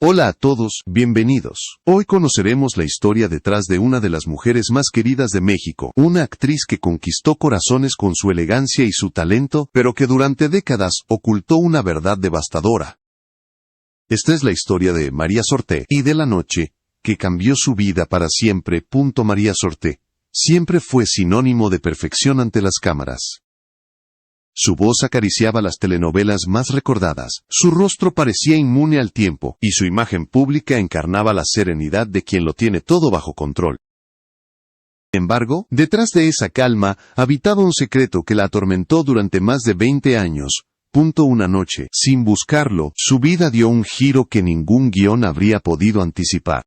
Hola a todos, bienvenidos. Hoy conoceremos la historia detrás de una de las mujeres más queridas de México, una actriz que conquistó corazones con su elegancia y su talento, pero que durante décadas ocultó una verdad devastadora. Esta es la historia de María Sorté y de la noche que cambió su vida para siempre. María Sorté siempre fue sinónimo de perfección ante las cámaras. Su voz acariciaba las telenovelas más recordadas, su rostro parecía inmune al tiempo, y su imagen pública encarnaba la serenidad de quien lo tiene todo bajo control. Sin embargo, detrás de esa calma, habitaba un secreto que la atormentó durante más de 20 años. Una noche, sin buscarlo, su vida dio un giro que ningún guión habría podido anticipar.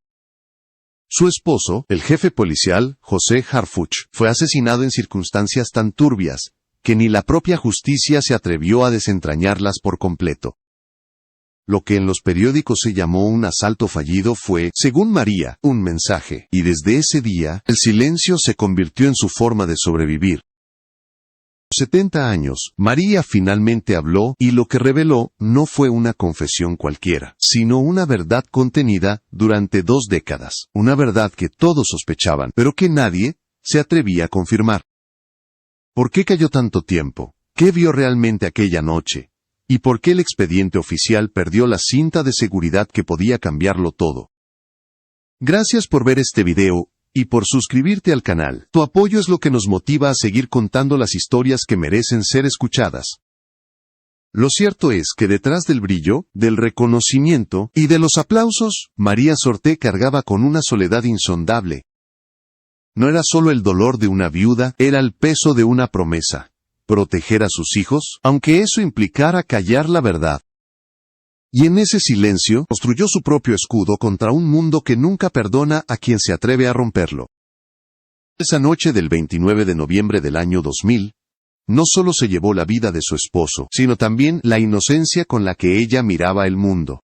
Su esposo, el jefe policial, José Harfuch, fue asesinado en circunstancias tan turbias que ni la propia justicia se atrevió a desentrañarlas por completo. Lo que en los periódicos se llamó un asalto fallido fue, según María, un mensaje, y desde ese día, el silencio se convirtió en su forma de sobrevivir. A los 70 años, María finalmente habló, y lo que reveló no fue una confesión cualquiera, sino una verdad contenida durante 2 décadas, una verdad que todos sospechaban, pero que nadie se atrevía a confirmar. ¿Por qué cayó tanto tiempo? ¿Qué vio realmente aquella noche? ¿Y por qué el expediente oficial perdió la cinta de seguridad que podía cambiarlo todo? Gracias por ver este video, y por suscribirte al canal. Tu apoyo es lo que nos motiva a seguir contando las historias que merecen ser escuchadas. Lo cierto es que detrás del brillo, del reconocimiento y de los aplausos, María Sorté cargaba con una soledad insondable. No era solo el dolor de una viuda, era el peso de una promesa: proteger a sus hijos, aunque eso implicara callar la verdad. Y en ese silencio, construyó su propio escudo contra un mundo que nunca perdona a quien se atreve a romperlo. Esa noche del 29 de noviembre del año 2000, no solo se llevó la vida de su esposo, sino también la inocencia con la que ella miraba el mundo.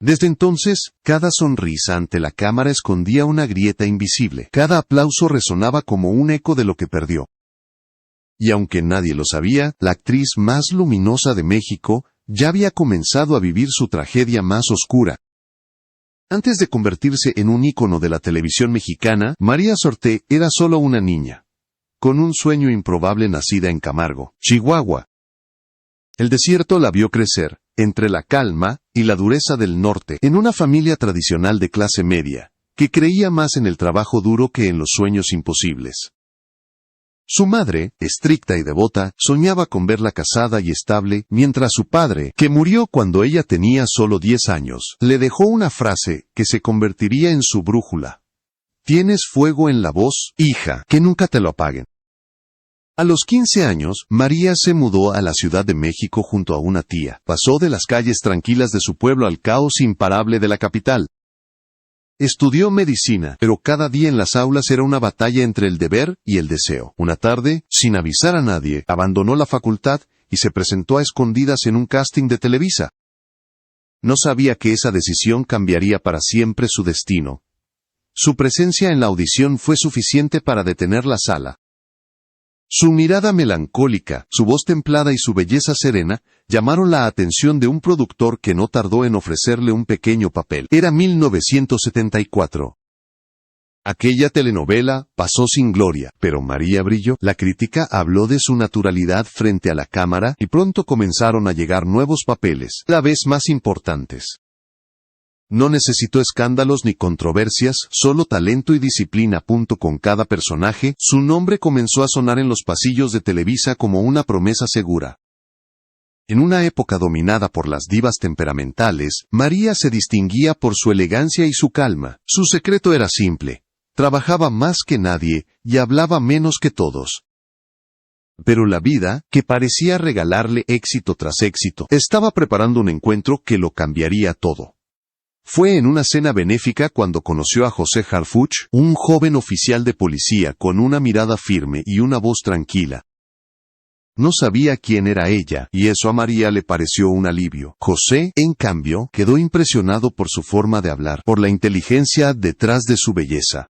Desde entonces, cada sonrisa ante la cámara escondía una grieta invisible, cada aplauso resonaba como un eco de lo que perdió. Y aunque nadie lo sabía, la actriz más luminosa de México ya había comenzado a vivir su tragedia más oscura. Antes de convertirse en un ícono de la televisión mexicana, María Sorté era solo una niña, con un sueño improbable, nacida en Camargo, Chihuahua. El desierto la vio crecer, entre la calma y la dureza del norte, en una familia tradicional de clase media, que creía más en el trabajo duro que en los sueños imposibles. Su madre, estricta y devota, soñaba con verla casada y estable, mientras su padre, que murió cuando ella tenía solo 10 años, le dejó una frase que se convertiría en su brújula: «Tienes fuego en la voz, hija, que nunca te lo apaguen». A los 15 años, María se mudó a la Ciudad de México junto a una tía. Pasó de las calles tranquilas de su pueblo al caos imparable de la capital. Estudió medicina, pero cada día en las aulas era una batalla entre el deber y el deseo. Una tarde, sin avisar a nadie, abandonó la facultad y se presentó a escondidas en un casting de Televisa. No sabía que esa decisión cambiaría para siempre su destino. Su presencia en la audición fue suficiente para detener la sala. Su mirada melancólica, su voz templada y su belleza serena llamaron la atención de un productor que no tardó en ofrecerle un pequeño papel. Era 1974. Aquella telenovela pasó sin gloria, pero María brilló. La crítica habló de su naturalidad frente a la cámara y pronto comenzaron a llegar nuevos papeles, cada vez más importantes. No necesitó escándalos ni controversias, solo talento y disciplina. Con cada personaje, su nombre comenzó a sonar en los pasillos de Televisa como una promesa segura. En una época dominada por las divas temperamentales, María se distinguía por su elegancia y su calma. Su secreto era simple: trabajaba más que nadie y hablaba menos que todos. Pero la vida, que parecía regalarle éxito tras éxito, estaba preparando un encuentro que lo cambiaría todo. Fue en una cena benéfica cuando conoció a José Harfuch, un joven oficial de policía con una mirada firme y una voz tranquila. No sabía quién era ella, y eso a María le pareció un alivio. José, en cambio, quedó impresionado por su forma de hablar, por la inteligencia detrás de su belleza.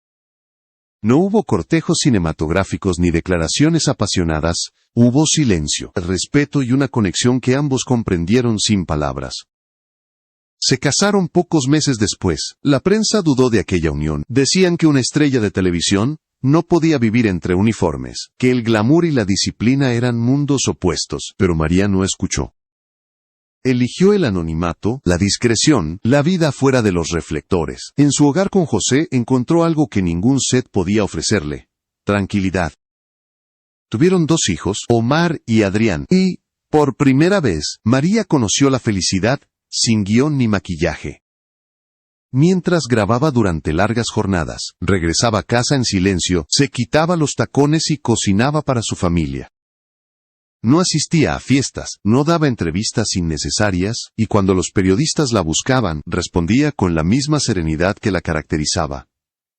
No hubo cortejos cinematográficos ni declaraciones apasionadas, hubo silencio, respeto y una conexión que ambos comprendieron sin palabras. Se casaron pocos meses después. La prensa dudó de aquella unión. Decían que una estrella de televisión no podía vivir entre uniformes, que el glamour y la disciplina eran mundos opuestos, pero María no escuchó. Eligió el anonimato, la discreción, la vida fuera de los reflectores. En su hogar con José encontró algo que ningún set podía ofrecerle: tranquilidad. Tuvieron 2 hijos, Omar y Adrián, y, por primera vez, María conoció la felicidad, sin guión ni maquillaje. Mientras grababa durante largas jornadas, regresaba a casa en silencio, se quitaba los tacones y cocinaba para su familia. No asistía a fiestas, no daba entrevistas innecesarias, y cuando los periodistas la buscaban, respondía con la misma serenidad que la caracterizaba: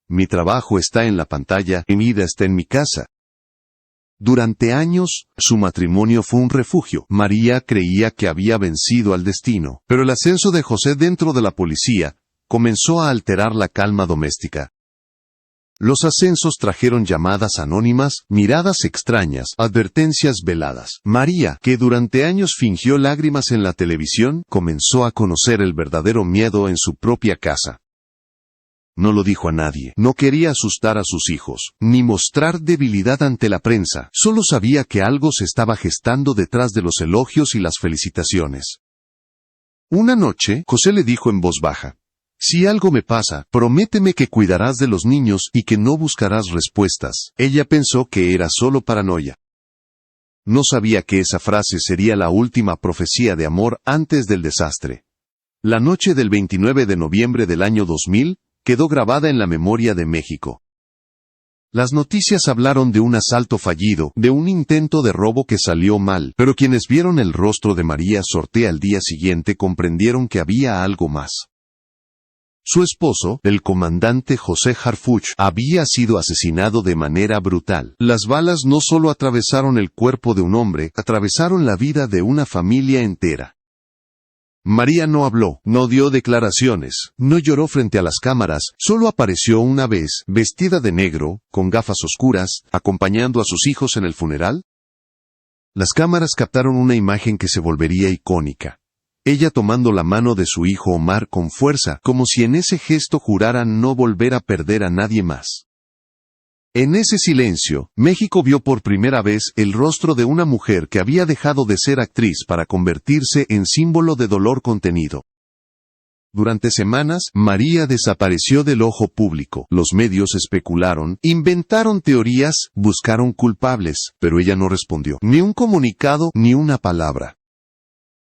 mi trabajo está en la pantalla, mi vida está en mi casa. Durante años, su matrimonio fue un refugio. María creía que había vencido al destino, pero el ascenso de José dentro de la policía comenzó a alterar la calma doméstica. Los ascensos trajeron llamadas anónimas, miradas extrañas, advertencias veladas. María, que durante años fingió lágrimas en la televisión, comenzó a conocer el verdadero miedo en su propia casa. No lo dijo a nadie, no quería asustar a sus hijos, ni mostrar debilidad ante la prensa, solo sabía que algo se estaba gestando detrás de los elogios y las felicitaciones. Una noche, José le dijo en voz baja: si algo me pasa, prométeme que cuidarás de los niños y que no buscarás respuestas. Ella pensó que era solo paranoia. No sabía que esa frase sería la última profecía de amor antes del desastre. La noche del 29 de noviembre del año 2000, quedó grabada en la memoria de México. Las noticias hablaron de un asalto fallido, de un intento de robo que salió mal, pero quienes vieron el rostro de María Sorté al día siguiente comprendieron que había algo más. Su esposo, el comandante José Harfuch, había sido asesinado de manera brutal. Las balas no solo atravesaron el cuerpo de un hombre, atravesaron la vida de una familia entera. María no habló, no dio declaraciones, no lloró frente a las cámaras, solo apareció una vez, vestida de negro, con gafas oscuras, acompañando a sus hijos en el funeral. Las cámaras captaron una imagen que se volvería icónica. Ella tomando la mano de su hijo Omar con fuerza, como si en ese gesto jurara no volver a perder a nadie más. En ese silencio, México vio por primera vez el rostro de una mujer que había dejado de ser actriz para convertirse en símbolo de dolor contenido. Durante semanas, María desapareció del ojo público. Los medios especularon, inventaron teorías, buscaron culpables, pero ella no respondió. Ni un comunicado, ni una palabra.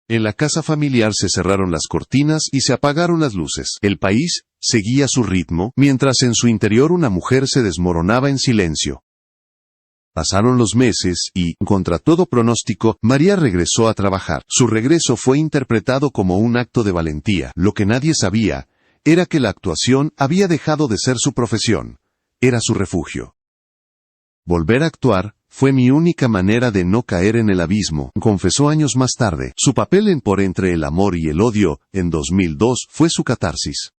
En la casa familiar se cerraron las cortinas y se apagaron las luces. El país seguía su ritmo, mientras en su interior una mujer se desmoronaba en silencio. Pasaron los meses y, contra todo pronóstico, María regresó a trabajar. Su regreso fue interpretado como un acto de valentía. Lo que nadie sabía era que la actuación había dejado de ser su profesión. Era su refugio. Volver a actuar fue mi única manera de no caer en el abismo, confesó años más tarde. Su papel en Por entre el amor y el odio, en 2002, fue su catarsis.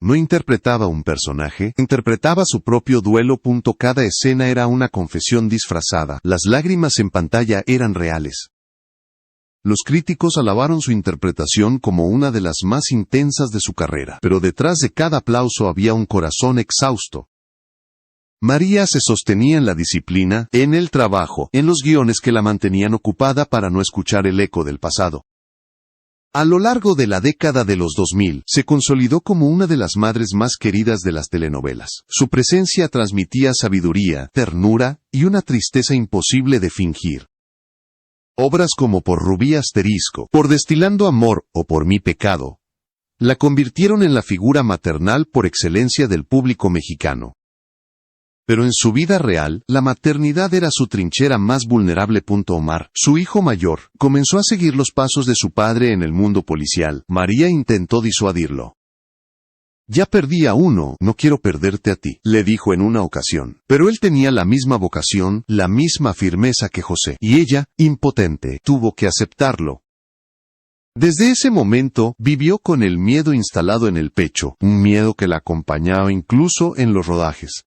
No interpretaba un personaje, interpretaba su propio duelo. Cada escena era una confesión disfrazada. Las lágrimas en pantalla eran reales. Los críticos alabaron su interpretación como una de las más intensas de su carrera, pero detrás de cada aplauso había un corazón exhausto. María se sostenía en la disciplina, en el trabajo, en los guiones que la mantenían ocupada para no escuchar el eco del pasado. A lo largo de la década de los 2000, se consolidó como una de las madres más queridas de las telenovelas. Su presencia transmitía sabiduría, ternura y una tristeza imposible de fingir. Obras como Por Rubí Asterisco, Por Destilando Amor o Por Mi Pecado, la convirtieron en la figura maternal por excelencia del público mexicano. Pero en su vida real, la maternidad era su trinchera más vulnerable. Omar, su hijo mayor, comenzó a seguir los pasos de su padre en el mundo policial. María intentó disuadirlo. Ya perdí a uno, no quiero perderte a ti, le dijo en una ocasión. Pero él tenía la misma vocación, la misma firmeza que José, y ella, impotente, tuvo que aceptarlo. Desde ese momento, vivió con el miedo instalado en el pecho, un miedo que la acompañaba incluso en los rodajes.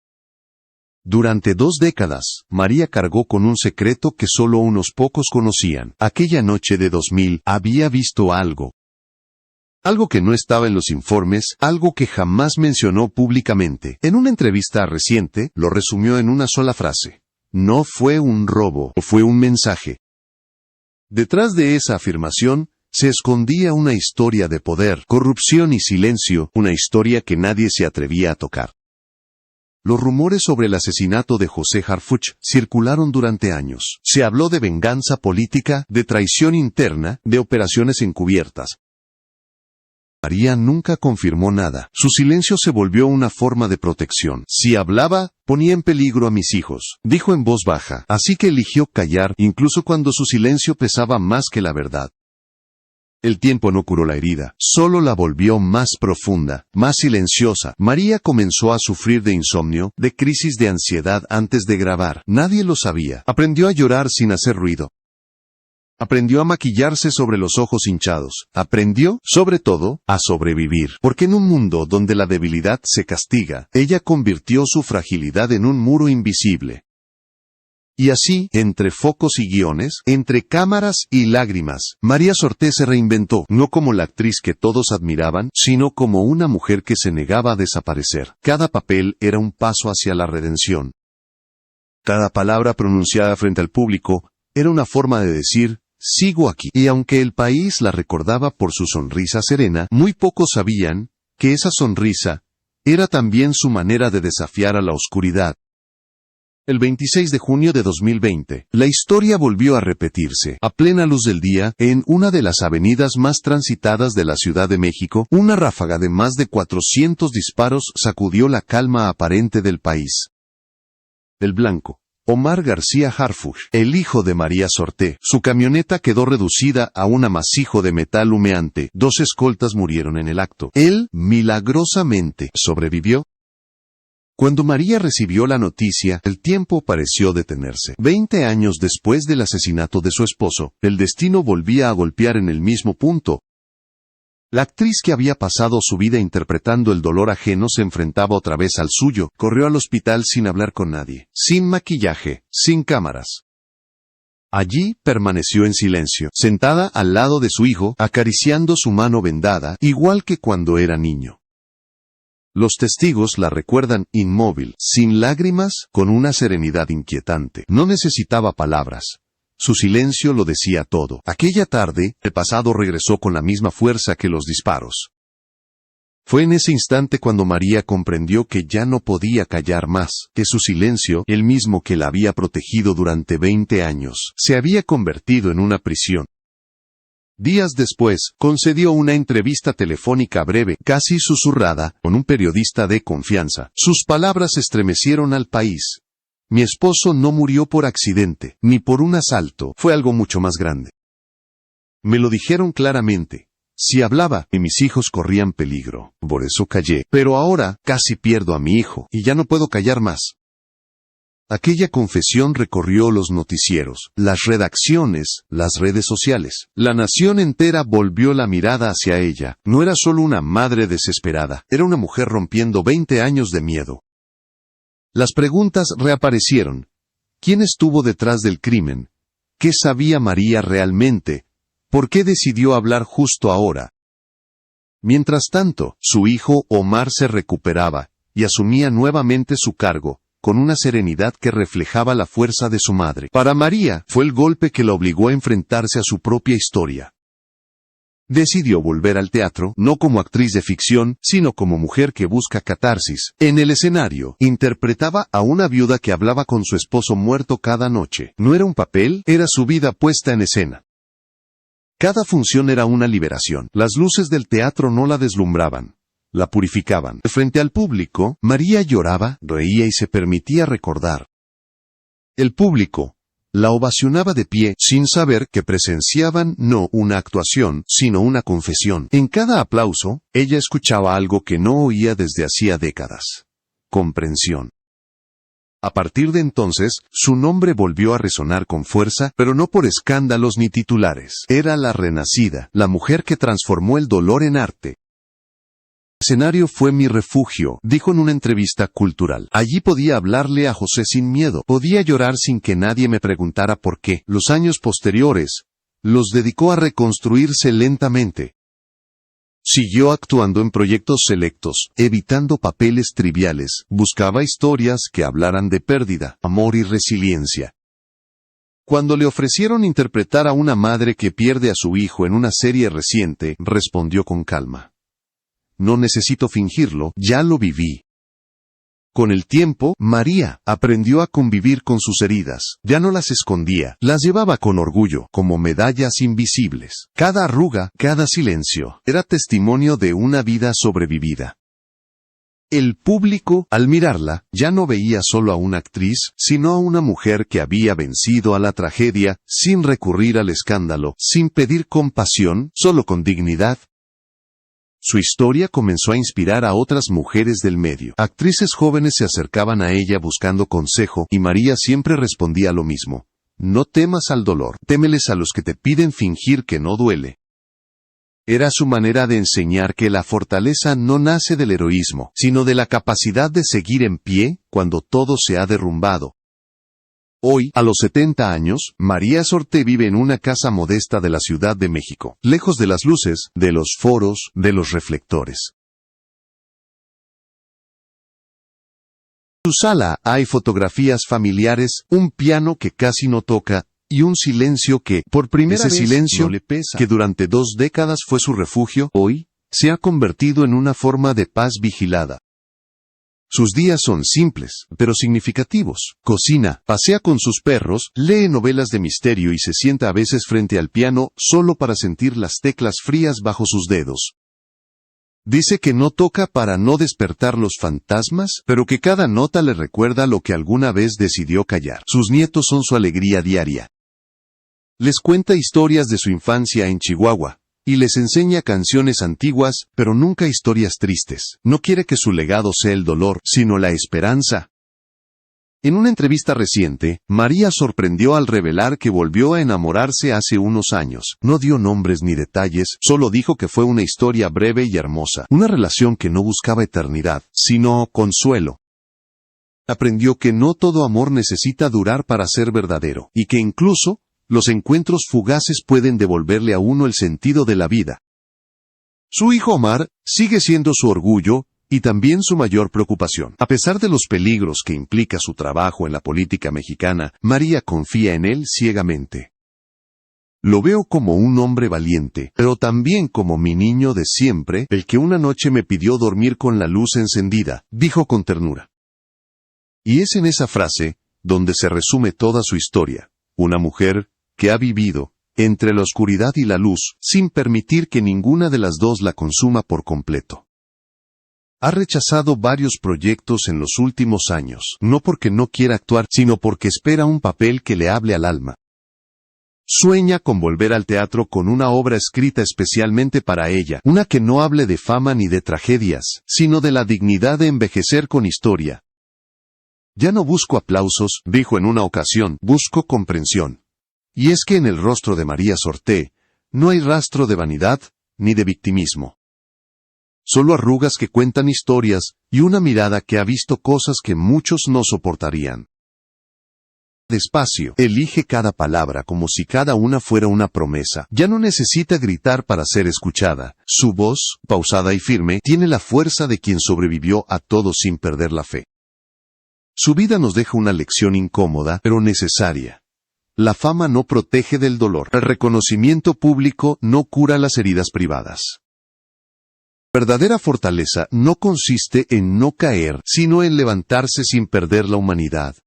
Durante 2 décadas, María cargó con un secreto que solo unos pocos conocían. Aquella noche de 2000, había visto algo. Algo que no estaba en los informes, algo que jamás mencionó públicamente. En una entrevista reciente, lo resumió en una sola frase. No fue un robo, fue un mensaje. Detrás de esa afirmación, se escondía una historia de poder, corrupción y silencio, una historia que nadie se atrevía a tocar. Los rumores sobre el asesinato de José Harfuch circularon durante años. Se habló de venganza política, de traición interna, de operaciones encubiertas. María nunca confirmó nada. Su silencio se volvió una forma de protección. Si hablaba, ponía en peligro a mis hijos, dijo en voz baja, así que eligió callar, incluso cuando su silencio pesaba más que la verdad. El tiempo no curó la herida, solo la volvió más profunda, más silenciosa. María comenzó a sufrir de insomnio, de crisis de ansiedad antes de grabar. Nadie lo sabía. Aprendió a llorar sin hacer ruido. Aprendió a maquillarse sobre los ojos hinchados. Aprendió, sobre todo, a sobrevivir. Porque en un mundo donde la debilidad se castiga, ella convirtió su fragilidad en un muro invisible. Y así, entre focos y guiones, entre cámaras y lágrimas, María Sorté se reinventó, no como la actriz que todos admiraban, sino como una mujer que se negaba a desaparecer. Cada papel era un paso hacia la redención. Cada palabra pronunciada frente al público era una forma de decir, sigo aquí. Y aunque el país la recordaba por su sonrisa serena, muy pocos sabían que esa sonrisa era también su manera de desafiar a la oscuridad. El 26 de junio de 2020, la historia volvió a repetirse. A plena luz del día, en una de las avenidas más transitadas de la Ciudad de México, una ráfaga de más de 400 disparos sacudió la calma aparente del país. El blanco, Omar García Harfuch, el hijo de María Sorté. Su camioneta quedó reducida a un amasijo de metal humeante. 2 escoltas murieron en el acto. Él, milagrosamente, sobrevivió. Cuando María recibió la noticia, el tiempo pareció detenerse. 20 años después del asesinato de su esposo, el destino volvía a golpear en el mismo punto. La actriz que había pasado su vida interpretando el dolor ajeno se enfrentaba otra vez al suyo. Corrió al hospital sin hablar con nadie, sin maquillaje, sin cámaras. Allí permaneció en silencio, sentada al lado de su hijo, acariciando su mano vendada, igual que cuando era niño. Los testigos la recuerdan inmóvil, sin lágrimas, con una serenidad inquietante. No necesitaba palabras. Su silencio lo decía todo. Aquella tarde, el pasado regresó con la misma fuerza que los disparos. Fue en ese instante cuando María comprendió que ya no podía callar más, que su silencio, el mismo que la había protegido durante 20 años, se había convertido en una prisión. Días después, concedió una entrevista telefónica breve, casi susurrada, con un periodista de confianza. Sus palabras estremecieron al país. Mi esposo no murió por accidente, ni por un asalto, fue algo mucho más grande. Me lo dijeron claramente. Si hablaba, y mis hijos corrían peligro. Por eso callé. Pero ahora, casi pierdo a mi hijo, y ya no puedo callar más. Aquella confesión recorrió los noticieros, las redacciones, las redes sociales. La nación entera volvió la mirada hacia ella. No era solo una madre desesperada, era una mujer rompiendo 20 años de miedo. Las preguntas reaparecieron. ¿Quién estuvo detrás del crimen? ¿Qué sabía María realmente? ¿Por qué decidió hablar justo ahora? Mientras tanto, su hijo Omar se recuperaba, y asumía nuevamente su cargo, con una serenidad que reflejaba la fuerza de su madre. Para María, fue el golpe que la obligó a enfrentarse a su propia historia. Decidió volver al teatro, no como actriz de ficción, sino como mujer que busca catarsis. En el escenario, interpretaba a una viuda que hablaba con su esposo muerto cada noche. No era un papel, era su vida puesta en escena. Cada función era una liberación. Las luces del teatro no la deslumbraban. La purificaban. Frente al público, María lloraba, reía y se permitía recordar. El público la ovacionaba de pie, sin saber que presenciaban no una actuación, sino una confesión. En cada aplauso, ella escuchaba algo que no oía desde hacía décadas. Comprensión. A partir de entonces, su nombre volvió a resonar con fuerza, pero no por escándalos ni titulares. Era la renacida, la mujer que transformó el dolor en arte. El escenario fue mi refugio, dijo en una entrevista cultural. Allí podía hablarle a José sin miedo, podía llorar sin que nadie me preguntara por qué. Los años posteriores los dedicó a reconstruirse lentamente. Siguió actuando en proyectos selectos, evitando papeles triviales, buscaba historias que hablaran de pérdida, amor y resiliencia. Cuando le ofrecieron interpretar a una madre que pierde a su hijo en una serie reciente, respondió con calma: no necesito fingirlo, ya lo viví. Con el tiempo, María aprendió a convivir con sus heridas. Ya no las escondía, las llevaba con orgullo, como medallas invisibles. Cada arruga, cada silencio, era testimonio de una vida sobrevivida. El público, al mirarla, ya no veía solo a una actriz, sino a una mujer que había vencido a la tragedia, sin recurrir al escándalo, sin pedir compasión, solo con dignidad. Su historia comenzó a inspirar a otras mujeres del medio. Actrices jóvenes se acercaban a ella buscando consejo, y María siempre respondía lo mismo: no temas al dolor, témeles a los que te piden fingir que no duele. Era su manera de enseñar que la fortaleza no nace del heroísmo, sino de la capacidad de seguir en pie cuando todo se ha derrumbado. Hoy, a los 70 años, María Sorté vive en una casa modesta de la Ciudad de México, lejos de las luces, de los foros, de los reflectores. En su sala hay fotografías familiares, un piano que casi no toca, y un silencio que, por primera vez, silencio no le pesa, que durante 2 décadas fue su refugio, hoy, se ha convertido en una forma de paz vigilada. Sus días son simples, pero significativos. Cocina, pasea con sus perros, lee novelas de misterio y se sienta a veces frente al piano solo para sentir las teclas frías bajo sus dedos. Dice que no toca para no despertar los fantasmas, pero que cada nota le recuerda lo que alguna vez decidió callar. Sus nietos son su alegría diaria. Les cuenta historias de su infancia en Chihuahua, y les enseña canciones antiguas, pero nunca historias tristes. No quiere que su legado sea el dolor, sino la esperanza. En una entrevista reciente, María sorprendió al revelar que volvió a enamorarse hace unos años. No dio nombres ni detalles, solo dijo que fue una historia breve y hermosa. Una relación que no buscaba eternidad, sino consuelo. Aprendió que no todo amor necesita durar para ser verdadero, y que incluso los encuentros fugaces pueden devolverle a uno el sentido de la vida. Su hijo Omar sigue siendo su orgullo y también su mayor preocupación. A pesar de los peligros que implica su trabajo en la política mexicana, María confía en él ciegamente. Lo veo como un hombre valiente, pero también como mi niño de siempre, el que una noche me pidió dormir con la luz encendida, dijo con ternura. Y es en esa frase donde se resume toda su historia. Una mujer que ha vivido entre la oscuridad y la luz, sin permitir que ninguna de las dos la consuma por completo. Ha rechazado varios proyectos en los últimos años, no porque no quiera actuar, sino porque espera un papel que le hable al alma. Sueña con volver al teatro con una obra escrita especialmente para ella, una que no hable de fama ni de tragedias, sino de la dignidad de envejecer con historia. Ya no busco aplausos, dijo en una ocasión, busco comprensión. Y es que en el rostro de María Sorté no hay rastro de vanidad ni de victimismo. Solo arrugas que cuentan historias y una mirada que ha visto cosas que muchos no soportarían. Despacio, elige cada palabra como si cada una fuera una promesa. Ya no necesita gritar para ser escuchada. Su voz, pausada y firme, tiene la fuerza de quien sobrevivió a todo sin perder la fe. Su vida nos deja una lección incómoda, pero necesaria. La fama no protege del dolor. El reconocimiento público no cura las heridas privadas. Verdadera fortaleza no consiste en no caer, sino en levantarse sin perder la humanidad.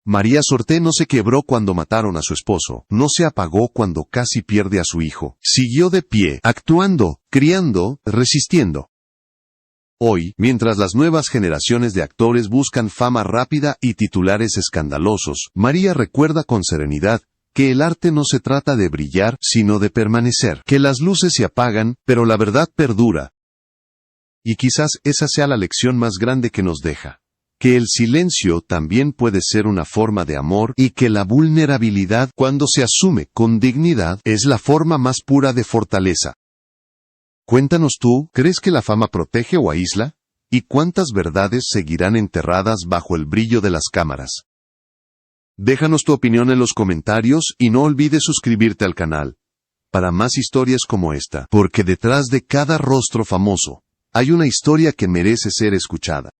María Sorté no se quebró cuando mataron a su esposo, no se apagó cuando casi pierde a su hijo. Siguió de pie, actuando, criando, resistiendo. Hoy, mientras las nuevas generaciones de actores buscan fama rápida y titulares escandalosos, María recuerda con serenidad que el arte no se trata de brillar, sino de permanecer, que las luces se apagan, pero la verdad perdura. Y quizás esa sea la lección más grande que nos deja, que el silencio también puede ser una forma de amor y que la vulnerabilidad, cuando se asume con dignidad, es la forma más pura de fortaleza. Cuéntanos tú, ¿crees que la fama protege o aísla? ¿Y cuántas verdades seguirán enterradas bajo el brillo de las cámaras? Déjanos tu opinión en los comentarios y no olvides suscribirte al canal. para más historias como esta, porque detrás de cada rostro famoso, hay una historia que merece ser escuchada.